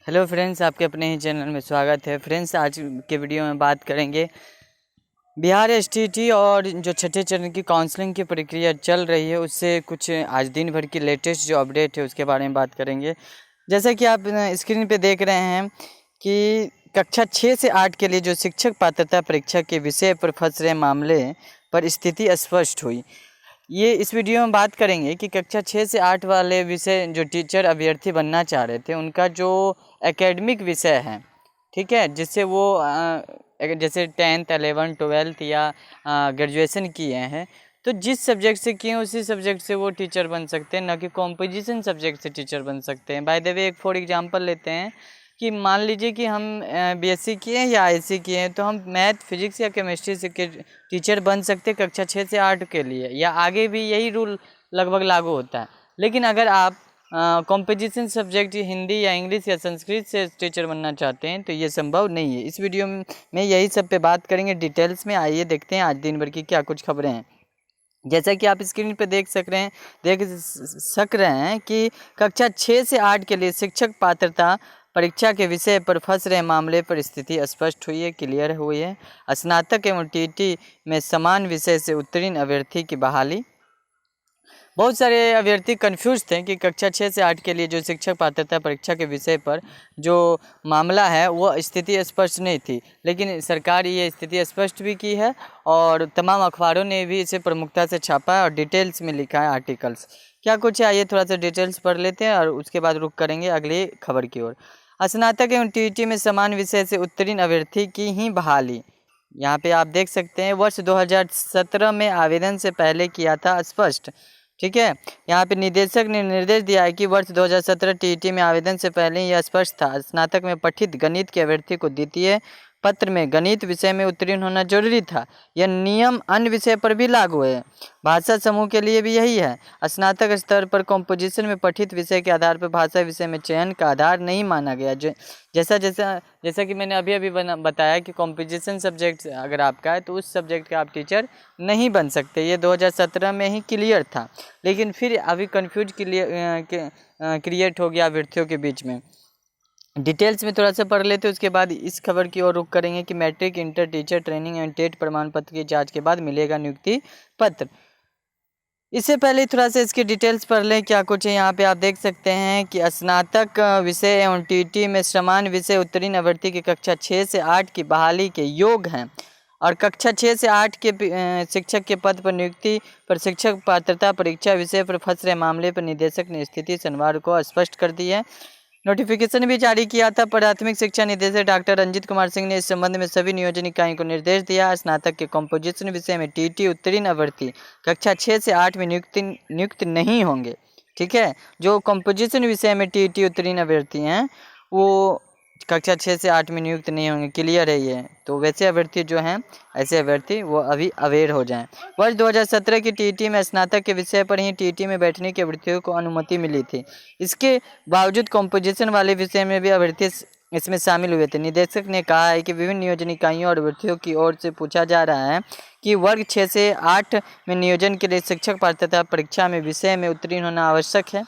Hello friends, आपके अपने ही channel में स्वागत है। फ्रेंड्स, आज के वीडियो में बात करेंगे बिहार एसटीईटी और जो छठे चरण की काउंसलिंग की प्रक्रिया चल रही है उससे कुछ आज दिन भर की लेटेस्ट जो अपडेट है उसके बारे में बात करेंगे। जैसा कि आप स्क्रीन पे देख रहे हैं कि कक्षा 6 से 8 के लिए जो शिक्षक पात्रता परीक्षा के विषय पर फंस रहे मामले पर स्थिति स्पष्ट हुई। ये इस वीडियो में बात करेंगे कि कक्षा 6 से 8 वाले विषय जो टीचर अभ्यर्थी बनना चाह रहे थे उनका जो एकेडमिक विषय है, ठीक है, जिससे वो जैसे 10th 11th 12th या ग्रेजुएशन किए हैं तो जिस सब्जेक्ट से किए हैं उसी सब्जेक्ट से वो टीचर बन सकते हैं, ना कि कॉम्पोजिशन सब्जेक्ट से टीचर बन सकते हैं। बाय द वे, एक फॉर एग्जांपल लेते हैं कि मान लीजिए कि हम बीएससी किए हैं या आईएससी किए हैं तो हम मैथ, फिजिक्स या केमिस्ट्री से के टीचर बन सकते हैं कक्षा 6 से 8 के लिए, या आगे भी यही रूल लगभग लागू होता है। लेकिन अगर आप कॉम्पोजिशन सब्जेक्ट हिंदी या इंग्लिश या संस्कृत से टीचर बनना चाहते हैं तो ये संभव नहीं है। इस वीडियो में यही सब पे बात करेंगे डिटेल्स में। आइए देखते हैं आज दिन भर की क्या कुछ खबरें हैं। जैसा कि आप स्क्रीन पे देख सक रहे हैं कि कक्षा 6 से 8 के लिए शिक्षक पात्रता परीक्षा के विषय पर फंस रहे मामले पर स्थिति स्पष्ट हुई है, क्लियर हुई है। स्नातक एवं टीटी में समान विषय से उत्तीर्ण अभ्यर्थी की बहाली। बहुत सारे अभ्यर्थी कंफ्यूज थे कि कक्षा 6 से 8 के लिए जो शिक्षक पात्रता परीक्षा के विषय पर जो मामला है वो स्थिति स्पष्ट नहीं थी, लेकिन सरकार ये स्थिति स्पष्ट भी की है और तमाम अखबारों ने भी इसे प्रमुखता से छापा है और डिटेल्स में लिखा है आर्टिकल्स। क्या कुछ है आइए थोड़ा सा डिटेल्स पढ़ लेते हैं और उसके बाद रुक करेंगे अगली खबर की ओर। स्नातक एवं टीईटी में समान विषय से उत्तीर्ण अभ्यर्थी की ही बहाली। यहाँ पे आप देख सकते हैं वर्ष 2017 में आवेदन से पहले किया था स्पष्ट, ठीक है। यहाँ पे निदेशक ने निर्देश दिया है कि वर्ष 2017 टीईटी में आवेदन से पहले ही यह स्पष्ट था, स्नातक में पठित गणित के अभ्यर्थी को द्वितीय पत्र में गणित विषय में उत्तीर्ण होना जरूरी था। यह नियम अन्य विषय पर भी लागू है। भाषा समूह के लिए भी यही है। स्नातक स्तर पर कॉम्पोजिशन में पठित विषय के आधार पर भाषा विषय में चयन का आधार नहीं माना गया। जैसा कि मैंने अभी बताया कि कॉम्पोजिशन सब्जेक्ट अगर आपका है तो उस सब्जेक्ट का आप टीचर नहीं बन सकते। ये 2017 में ही क्लियर था, लेकिन फिर अभी कन्फ्यूज क्रिएट हो गया अभ्यर्थियों के बीच में। डिटेल्स में थोड़ा सा पढ़ लेते हैं, उसके बाद इस खबर की ओर रुख करेंगे कि matric, inter, teacher training and TET प्रमाण पत्र की जांच के बाद मिलेगा नियुक्ति पत्र। इससे पहले थोड़ा सा इसकी डिटेल्स पढ़ लें क्या कुछ है। यहाँ पे आप देख सकते हैं कि स्नातक विषय एवं टीटी में समान विषय उत्तीर्ण अभ्यर्थी की कक्षा 6 से 8 की बहाली के योग हैं और कक्षा 6 से 8 के शिक्षक के पद पर नियुक्ति पर शिक्षक पात्रता परीक्षा विषय पर फंस रहे मामले पर निदेशक ने स्थिति शनिवार को स्पष्ट कर दी है। नोटिफिकेशन भी जारी किया था। प्राथमिक शिक्षा निदेशक डॉक्टर रंजीत कुमार सिंह ने इस संबंध में सभी नियोजन इकाई को निर्देश दिया। स्नातक के कॉम्पोजिशन विषय में टीटी उत्तीर्ण अभ्यर्थी कक्षा 6 से 8 में नियुक्त नहीं होंगे, ठीक है। जो कॉम्पोजिशन विषय में टीटी उत्तीर्ण अभ्यर्थी हैं वो कक्षा 6 से 8 में नियुक्त नहीं होंगे, क्लियर है ये। तो वैसे अभ्यर्थी जो हैं, ऐसे अभ्यर्थी वो अभी अवेयर हो जाएं। वर्ष 2017 की टीटी में स्नातक के विषय पर ही टीटी में बैठने के अभ्यर्थियों को अनुमति मिली थी। इसके बावजूद कॉम्पोजिशन वाले विषय में भी अभ्यर्थी इसमें शामिल हुए थे। निदेशक ने कहा है कि विभिन्न नियोजन इकाइयों और अभ्यर्थियों की ओर से पूछा जा रहा है कि वर्ग 6 से 8 में नियोजन के लिए शिक्षक पात्रता परीक्षा में विषय में उत्तीर्ण होना आवश्यक है।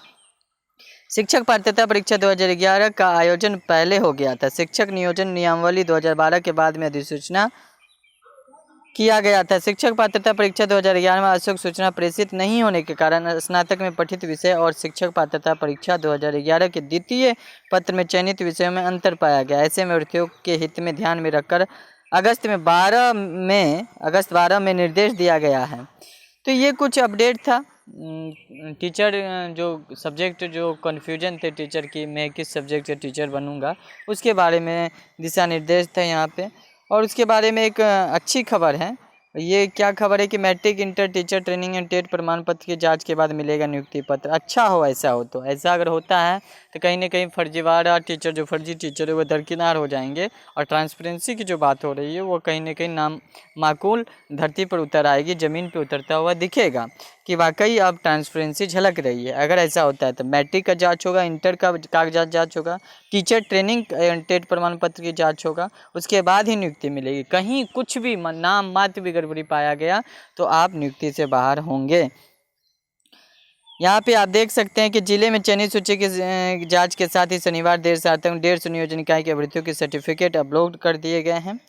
शिक्षक पात्रता परीक्षा 2011 का आयोजन पहले हो गया था। शिक्षक नियोजन नियमावली 2012 के बाद में अधिसूचना किया गया था। शिक्षक पात्रता परीक्षा 2011 में आवश्यक सूचना प्रेषित नहीं होने के कारण स्नातक में पठित विषय और शिक्षक पात्रता परीक्षा 2011 के द्वितीय पत्र में चयनित विषयों में अंतर पाया गया। ऐसे में अभ्यर्थियों के हित में ध्यान में रखकर अगस्त 12 में निर्देश दिया गया है। तो ये कुछ अपडेट था। टीचर जो सब्जेक्ट जो कन्फ्यूजन थे टीचर की, मैं किस सब्जेक्ट से टीचर बनूंगा, उसके बारे में दिशा निर्देश था यहाँ पे। और उसके बारे में एक अच्छी खबर है। ये क्या खबर है कि matric, inter, teacher training and TET प्रमाण पत्र की जांच के बाद मिलेगा नियुक्ति पत्र। अच्छा हो, ऐसा हो तो। ऐसा अगर होता है तो कहीं ना कहीं फर्जीवाड़ा टीचर, जो फर्जी टीचर है वो दरकिनार हो जाएंगे और ट्रांसपेरेंसी की जो बात हो रही है वो कहीं ना कहीं माकूल धरती पर उतर आएगी, ज़मीन पर उतरता हुआ दिखेगा कि वाकई अब ट्रांसपेरेंसी झलक रही है। अगर ऐसा होता है तो मैट्रिक का जांच होगा, इंटर का कागजात जांच होगा, टीचर ट्रेनिंग टेट प्रमाण पत्र की जांच होगा, उसके बाद ही नियुक्ति मिलेगी। कहीं कुछ भी नाम मात्र भी गड़बड़ी पाया गया तो आप नियुक्ति से बाहर होंगे। यहाँ पे आप देख सकते हैं कि जिले में चयनित सूची की जांच के साथ ही शनिवार देर शाम तक 150 नियोजन इकाई की अभ्यर्थियों के सर्टिफिकेट अपलोड कर दिए गए हैं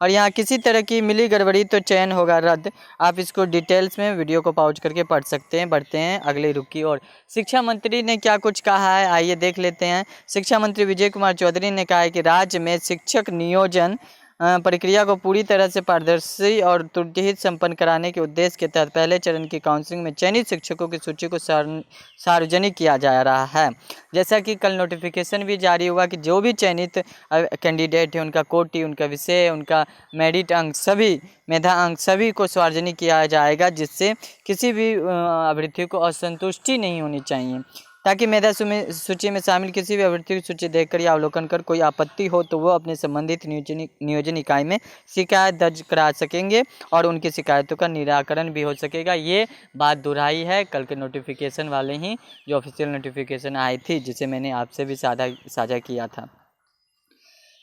और यहाँ किसी तरह की मिली गड़बड़ी तो चयन होगा रद्द। आप इसको डिटेल्स में वीडियो को पॉज करके पढ़ सकते हैं। बढ़ते हैं अगले रुख की ओर। शिक्षा मंत्री ने क्या कुछ कहा है, आइए देख लेते हैं। शिक्षा मंत्री विजय कुमार चौधरी ने कहा है कि राज्य में शिक्षक नियोजन प्रक्रिया को पूरी तरह से पारदर्शी और त्रुटिरहित संपन्न कराने के उद्देश्य के तहत पहले चरण की काउंसलिंग में चयनित शिक्षकों की सूची को सार्वजनिक किया जा रहा है। जैसा कि कल नोटिफिकेशन भी जारी हुआ कि जो भी चयनित कैंडिडेट है उनका कोटि, उनका विषय, उनका मेरिट अंक, सभी मेधा अंक सभी को सार्वजनिक किया जाएगा, जिससे किसी भी अभ्यर्थी को असंतुष्टि नहीं होनी चाहिए, ताकि मेधा सूची में शामिल किसी भी अभ्यर्थी की सूची देखकर या अवलोकन कर कोई आपत्ति हो तो वो अपने संबंधित नियोजन इकाई में शिकायत दर्ज करा सकेंगे और उनकी शिकायतों का निराकरण भी हो सकेगा। ये बात दोहराई है कल के नोटिफिकेशन वाले ही, जो ऑफिशियल नोटिफिकेशन आई थी, जिसे मैंने आपसे भी साझा किया था।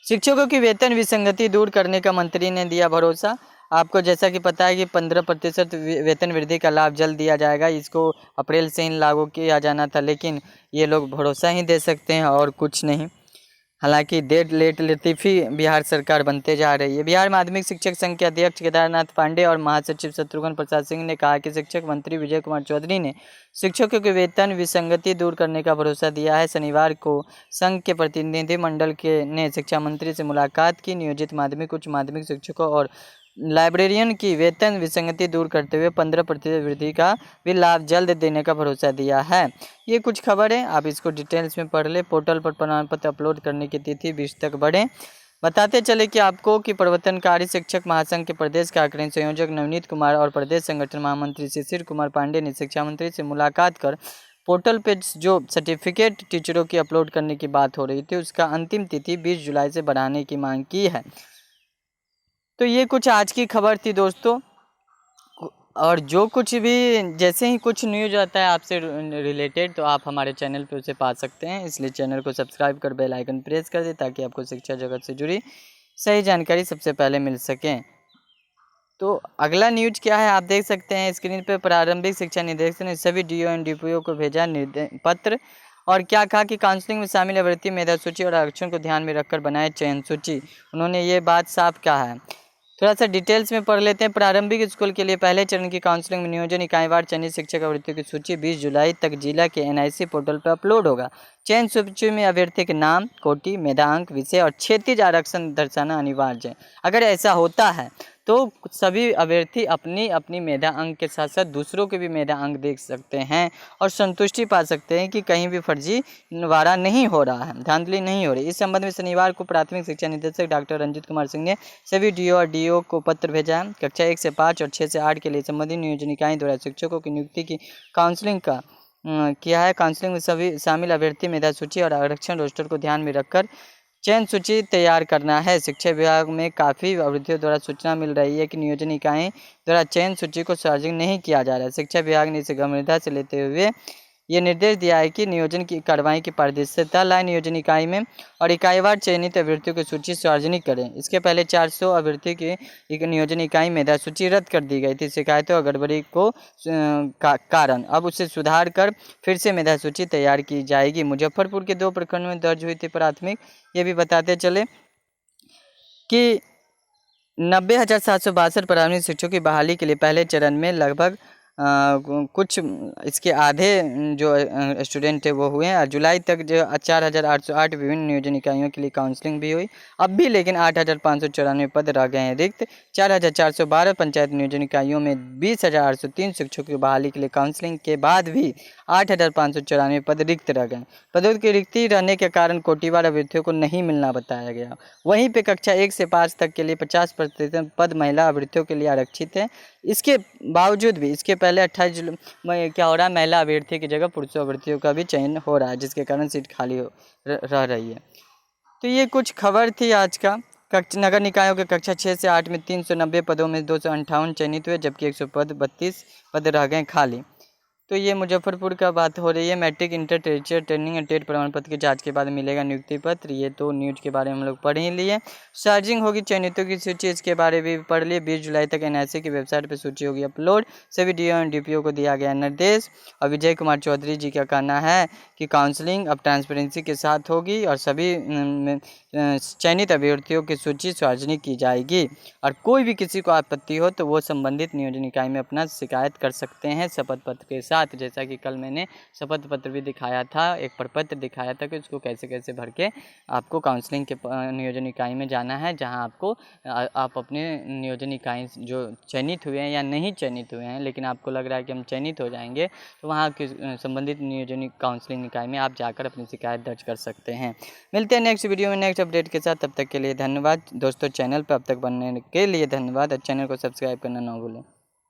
शिक्षकों की वेतन विसंगति दूर करने का मंत्री ने दिया भरोसा। आपको जैसा कि पता है कि 15% वेतन वृद्धि का लाभ जल्द दिया जाएगा। इसको अप्रैल से ही लागू किया जाना था, लेकिन ये लोग भरोसा ही दे सकते हैं और कुछ नहीं। हालांकि डेढ़ लेट लतीफ़ी बिहार सरकार बनते जा रही है। बिहार माध्यमिक शिक्षक संघ के अध्यक्ष केदारनाथ पांडे और महासचिव शत्रुघ्न प्रसाद सिंह ने कहा कि शिक्षक मंत्री विजय कुमार चौधरी ने शिक्षकों के वेतन विसंगति दूर करने का भरोसा दिया है। शनिवार को संघ के प्रतिनिधिमंडल ने शिक्षा मंत्री से मुलाकात की। नियोजित माध्यमिक, उच्च माध्यमिक शिक्षकों और लाइब्रेरियन की वेतन विसंगति दूर करते हुए 15% वृद्धि का भी लाभ जल्द देने का भरोसा दिया है। ये कुछ खबर है, आप इसको डिटेल्स में पढ़ ले। पोर्टल पर प्रमाण पत्र अपलोड करने की तिथि 20 तक बढ़े। बताते चले कि आपको कि प्रवर्तनकारी शिक्षक महासंघ के प्रदेश कार्यकारिणी संयोजक नवनीत कुमार और प्रदेश संगठन महामंत्री शिशिर कुमार पांडे ने शिक्षा मंत्री से मुलाकात कर पोर्टल पे जो सर्टिफिकेट टीचरों की अपलोड करने की बात हो रही थी, उसका अंतिम तिथि 20 जुलाई से बढ़ाने की मांग की है। तो ये कुछ आज की खबर थी दोस्तों, और जो कुछ भी जैसे ही कुछ न्यूज़ आता है आपसे रिलेटेड, तो आप हमारे चैनल पे उसे पा सकते हैं। इसलिए चैनल को सब्सक्राइब कर बेल आइकन प्रेस कर दें, ताकि आपको शिक्षा जगत से जुड़ी सही जानकारी सबसे पहले मिल सके। तो अगला न्यूज क्या है आप देख सकते हैं स्क्रीन पे। प्रारंभिक शिक्षा निदेशक ने सभी डीओ एंड डीपीओ को भेजा पत्र और क्या कहा कि काउंसलिंग में शामिल अभ्यर्थी मेधा सूची और आरक्षण को ध्यान में रखकर बनाए चयन सूची। उन्होंने ये बात साफ कहा है। थोड़ा सा डिटेल्स में पढ़ लेते हैं। प्रारंभिक स्कूल के लिए पहले चरण की काउंसलिंग में नियोजन इकाईवार चयनित शिक्षक अभ्यर्थियों की सूची 20 जुलाई तक जिला के एनआईसी पोर्टल पर अपलोड होगा। चयन सूची में अभ्यर्थी के नाम, कोटि, मेधांक, विषय और क्षैतिज आरक्षण दर्शाना अनिवार्य है। अगर ऐसा होता है तो सभी अभ्यर्थी अपनी अपनी मेधा अंक के साथ साथ दूसरों के भी मेधा अंक देख सकते हैं और संतुष्टि पा सकते हैं कि कहीं भी फर्जीवाड़ा नहीं हो रहा है, धांधली नहीं हो रही। इस संबंध में शनिवार को प्राथमिक शिक्षा निदेशक डॉक्टर रंजीत कुमार सिंह ने सभी डीओ और डीओ को पत्र भेजा है। कक्षा 1 से 5 और 6 से 8 के लिए संबंधित नियोजन इकाई द्वारा शिक्षकों की नियुक्ति की काउंसलिंग का किया है। काउंसलिंग में सभी शामिल अभ्यर्थी मेधा सूची और आरक्षण रोस्टर को ध्यान में रखकर चयन सूची तैयार करना है। शिक्षा विभाग में काफ़ी अभ्यर्थियों द्वारा सूचना मिल रही है कि नियोजन इकाई द्वारा चयन सूची को सार्वजनिक नहीं किया जा रहा है। शिक्षा विभाग ने इसे गंभीरता से लेते हुए ये निर्देश दिया है कि नियोजन की कार्रवाई की पारदर्शिता लाए नियोजन इकाई में और इकाईवार चयनित अभ्यर्थियों की सूची सार्वजनिक करें। इसके पहले 400 अभ्यर्थी की एक नियोजन इकाई मेधा सूची रद्द कर दी गई थी शिकायतों और गड़बड़ी को कारण। अब उसे सुधार कर फिर से मेधा सूची तैयार की जाएगी। मुजफ्फरपुर के 2 प्रखंड में दर्ज हुई थी प्राथमिक। ये भी बताते चले कि 90,762 प्राथमिक शिक्षकों की बहाली के लिए पहले चरण में लगभग कुछ इसके आधे जो स्टूडेंट थे वो हुए हैं। जुलाई तक जो 4,808 विभिन्न नियोजन इकाइयों के लिए काउंसलिंग भी हुई। अब भी लेकिन 8,594 पद रह गए हैं रिक्त। 4,412 पंचायत नियोजन इकाइयों में 20,803 शिक्षकों की बहाली के लिए काउंसलिंग के बाद भी 8,594 पद रिक्त रह गए। पदों की रिक्ति रहने के कारण कोटिवार अभ्यर्थियों को नहीं मिलना बताया गया। वहीं पे कक्षा 1 से 5 तक के लिए 50% पद महिला अभ्यर्थियों के लिए आरक्षित है। इसके बावजूद भी इसके पहले 28 जुलाई क्या हो रहा है, महिला अभ्यर्थी की जगह पुरुष अभ्यर्थियों का भी चयन हो रहा है, जिसके कारण सीट खाली रह रही है। तो ये कुछ खबर थी आज का। नगर निकायों के कक्षा 6 से 8 में 390 पदों में 258 चयनित हुए, जबकि 132 पद रह गए खाली। तो ये मुजफ्फरपुर का बात हो रही है। मैट्रिक, इंटर, टीचर ट्रेनिंग और टेट प्रमाण पत्र की जांच के बाद मिलेगा नियुक्ति पत्र। ये तो न्यूज के बारे में हम लोग पढ़ ही लिए। चार्जिंग होगी चयनितों की सूची, इसके बारे में भी पढ़ लिए। 20 जुलाई तक एनआईसी की वेबसाइट पर सूची होगी अपलोड। सभी डीओ एंड डीपीओ को दिया गया निर्देश। और विजय कुमार चौधरी जी का कहना है कि काउंसलिंग अब ट्रांसपेरेंसी के साथ होगी और सभी चयनित अभ्यर्थियों की सूची सार्वजनिक की जाएगी। और कोई भी किसी को आपत्ति हो तो वो संबंधित नियोजन इकाई में अपना शिकायत कर सकते हैं शपथ पत्र के साथ। जैसा कि कल मैंने शपथ पत्र भी दिखाया था, एक प्रपत्र दिखाया था कि उसको कैसे कैसे भर के आपको काउंसलिंग के नियोजन इकाई में जाना है, जहां आपको आप अपने नियोजन इकाई जो चयनित हुए हैं या नहीं चयनित हुए हैं, लेकिन आपको लग रहा है कि हम चयनित हो जाएंगे, तो वहाँ की संबंधित नियोजन काउंसलिंग इकाई में आप जाकर अपनी शिकायत दर्ज कर सकते हैं। मिलते हैं नेक्स्ट वीडियो में नेक्स्ट अपडेट के साथ। तब तक के लिए धन्यवाद दोस्तों। चैनल पर अब तक बनने के लिए धन्यवाद और चैनल को सब्सक्राइब करना ना भूलें।